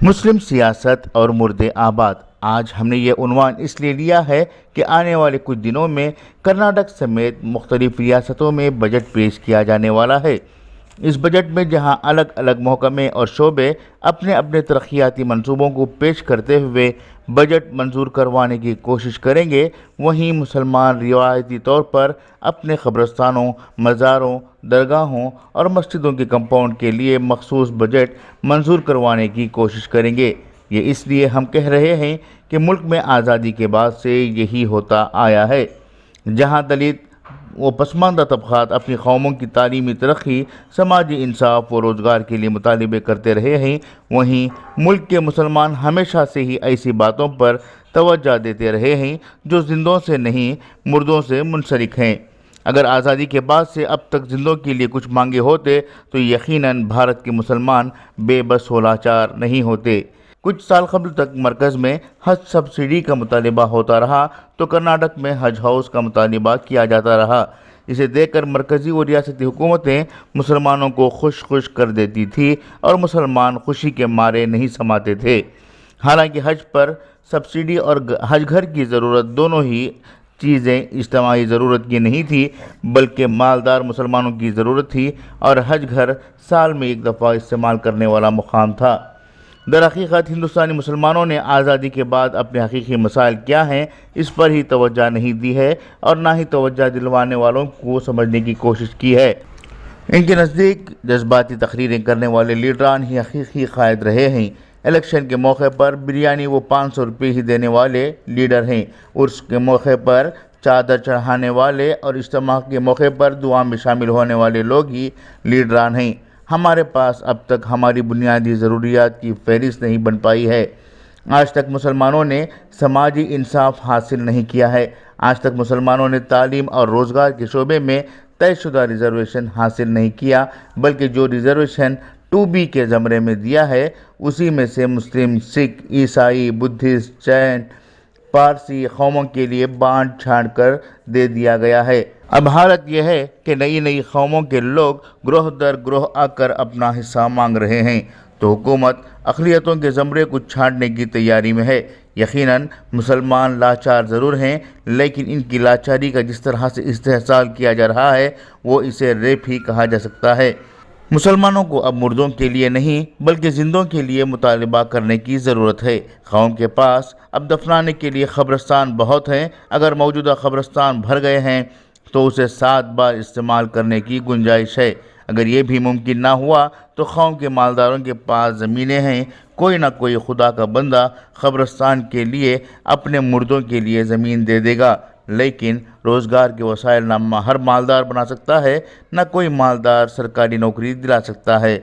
مسلم سیاست اور مرد آباد۔ آج ہم نے یہ عنوان اس لیے لیا ہے کہ آنے والے کچھ دنوں میں کرناٹک سمیت مختلف ریاستوں میں بجٹ پیش کیا جانے والا ہے۔ اس بجٹ میں جہاں الگ الگ محکمے اور شعبے اپنے اپنے ترقیاتی منصوبوں کو پیش کرتے ہوئے بجٹ منظور کروانے کی کوشش کریں گے، وہیں مسلمان روایتی طور پر اپنے قبرستانوں، مزاروں، درگاہوں اور مسجدوں کے کمپاؤنڈ کے لیے مخصوص بجٹ منظور کروانے کی کوشش کریں گے۔ یہ اس لیے ہم کہہ رہے ہیں کہ ملک میں آزادی کے بعد سے یہی ہوتا آیا ہے۔ جہاں دلت و پسماندہ طبقات اپنی قوموں کی تعلیمی ترقی، سماجی انصاف و روزگار کے لیے مطالبے کرتے رہے ہیں، وہیں ملک کے مسلمان ہمیشہ سے ہی ایسی باتوں پر توجہ دیتے رہے ہیں جو زندوں سے نہیں، مردوں سے منسلک ہیں۔ اگر آزادی کے بعد سے اب تک زندوں کے لیے کچھ مانگے ہوتے تو یقیناً بھارت کے مسلمان بے بس و لاچار نہیں ہوتے۔ کچھ سال قبل تک مرکز میں حج سبسڈی کا مطالبہ ہوتا رہا تو کرناٹک میں حج ہاؤس کا مطالبہ کیا جاتا رہا۔ اسے دیکھ کر مرکزی و ریاستی حکومتیں مسلمانوں کو خوش کر دیتی تھی اور مسلمان خوشی کے مارے نہیں سماتے تھے۔ حالانکہ حج پر سبسڈی اور حج گھر کی ضرورت دونوں ہی چیزیں اجتماعی ضرورت کی نہیں تھی بلکہ مالدار مسلمانوں کی ضرورت تھی، اور حج گھر سال میں ایک دفعہ استعمال کرنے والا مقام تھا۔ در حقیقت ہندوستانی مسلمانوں نے آزادی کے بعد اپنے حقیقی مسائل کیا ہیں اس پر ہی توجہ نہیں دی ہے اور نہ ہی توجہ دلوانے والوں کو سمجھنے کی کوشش کی ہے۔ ان کے نزدیک جذباتی تقریریں کرنے والے لیڈران ہی حقیقی قائد رہے ہیں۔ الیکشن کے موقع پر بریانی وہ 500 روپے ہی دینے والے لیڈر ہیں، عرس کے موقع پر چادر چڑھانے والے اور اجتماع کے موقع پر دعا میں شامل ہونے والے لوگ ہی لیڈران ہیں۔ ہمارے پاس اب تک ہماری بنیادی ضروریات کی فہرست نہیں بن پائی ہے۔ آج تک مسلمانوں نے سماجی انصاف حاصل نہیں کیا ہے۔ آج تک مسلمانوں نے تعلیم اور روزگار کے شعبے میں طے شدہ ریزرویشن حاصل نہیں کیا بلکہ جو ریزرویشن 2B کے زمرے میں دیا ہے اسی میں سے مسلم، سکھ، عیسائی، بدھسٹ، جین، پارسی قوموں کے لیے بانٹ چھانٹ کر دے دیا گیا ہے۔ اب حالت یہ ہے کہ نئی قوموں کے لوگ گروہ در گروہ آ کر اپنا حصہ مانگ رہے ہیں، تو حکومت اقلیتوں کے زمرے کو چھانٹنے کی تیاری میں ہے۔ یقیناً مسلمان لاچار ضرور ہیں، لیکن ان کی لاچاری کا جس طرح سے استحصال کیا جا رہا ہے وہ اسے ریپ ہی کہا جا سکتا ہے۔ مسلمانوں کو اب مردوں کے لیے نہیں بلکہ زندوں کے لیے مطالبہ کرنے کی ضرورت ہے۔ قوم کے پاس اب دفنانے کے لیے قبرستان بہت ہیں، اگر موجودہ قبرستان بھر گئے ہیں تو اسے 7 بار استعمال کرنے کی گنجائش ہے۔ اگر یہ بھی ممکن نہ ہوا تو قوم کے مالداروں کے پاس زمینیں ہیں، کوئی نہ کوئی خدا کا بندہ قبرستان کے لیے اپنے مردوں کے لیے زمین دے دے گا، لیکن روزگار کے وسائل نہ ہر مالدار بنا سکتا ہے، نہ کوئی مالدار سرکاری نوکری دلا سکتا ہے،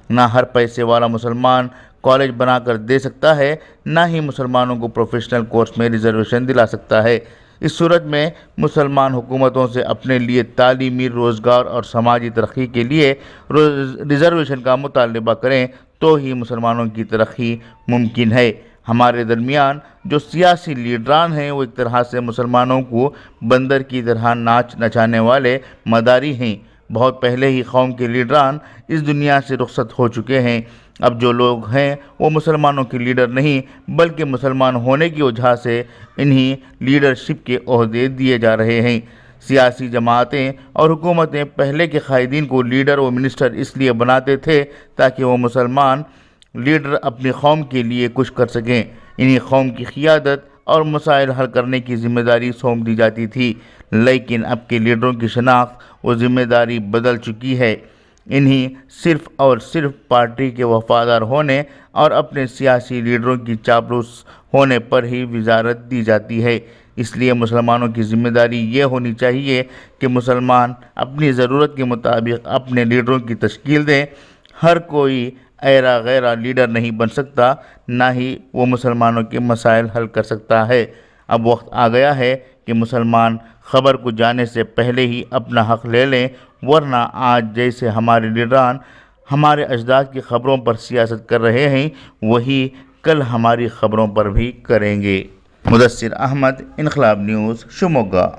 نہ ہر پیسے والا مسلمان کالج بنا کر دے سکتا ہے، نہ ہی مسلمانوں کو پروفیشنل کورس میں ریزرویشن دلا سکتا ہے۔ اس صورت میں مسلمان حکومتوں سے اپنے لیے تعلیمی، روزگار اور سماجی ترقی کے لیے ریزرویشن کا مطالبہ کریں تو ہی مسلمانوں کی ترقی ممکن ہے۔ ہمارے درمیان جو سیاسی لیڈران ہیں وہ ایک طرح سے مسلمانوں کو بندر کی طرح ناچ نچانے والے مداری ہیں۔ بہت پہلے ہی قوم کے لیڈران اس دنیا سے رخصت ہو چکے ہیں۔ اب جو لوگ ہیں وہ مسلمانوں کے لیڈر نہیں بلکہ مسلمان ہونے کی وجہ سے انہیں لیڈرشپ کے عہدے دیے جا رہے ہیں۔ سیاسی جماعتیں اور حکومتیں پہلے کے قائدین کو لیڈر و منسٹر اس لیے بناتے تھے تاکہ وہ مسلمان لیڈر اپنی قوم کے لیے کچھ کر سکیں۔ انہیں قوم کی قیادت اور مسائل حل کرنے کی ذمہ داری سونپ دی جاتی تھی، لیکن اب کے لیڈروں کی شناخت و ذمہ داری بدل چکی ہے۔ انہیں صرف اور صرف پارٹی کے وفادار ہونے اور اپنے سیاسی لیڈروں کی چاپلوس ہونے پر ہی وزارت دی جاتی ہے۔ اس لیے مسلمانوں کی ذمہ داری یہ ہونی چاہیے کہ مسلمان اپنی ضرورت کے مطابق اپنے لیڈروں کی تشکیل دیں۔ ہر کوئی ایرا غیرا لیڈر نہیں بن سکتا، نہ ہی وہ مسلمانوں کے مسائل حل کر سکتا ہے۔ اب وقت آ گیا ہے کہ مسلمان خبر کو جانے سے پہلے ہی اپنا حق لے لیں، ورنہ آج جیسے ہمارے لیڈران ہمارے اجداد کی خبروں پر سیاست کر رہے ہیں وہی کل ہماری خبروں پر بھی کریں گے۔ مدثر احمد، انقلاب نیوز، شموگا۔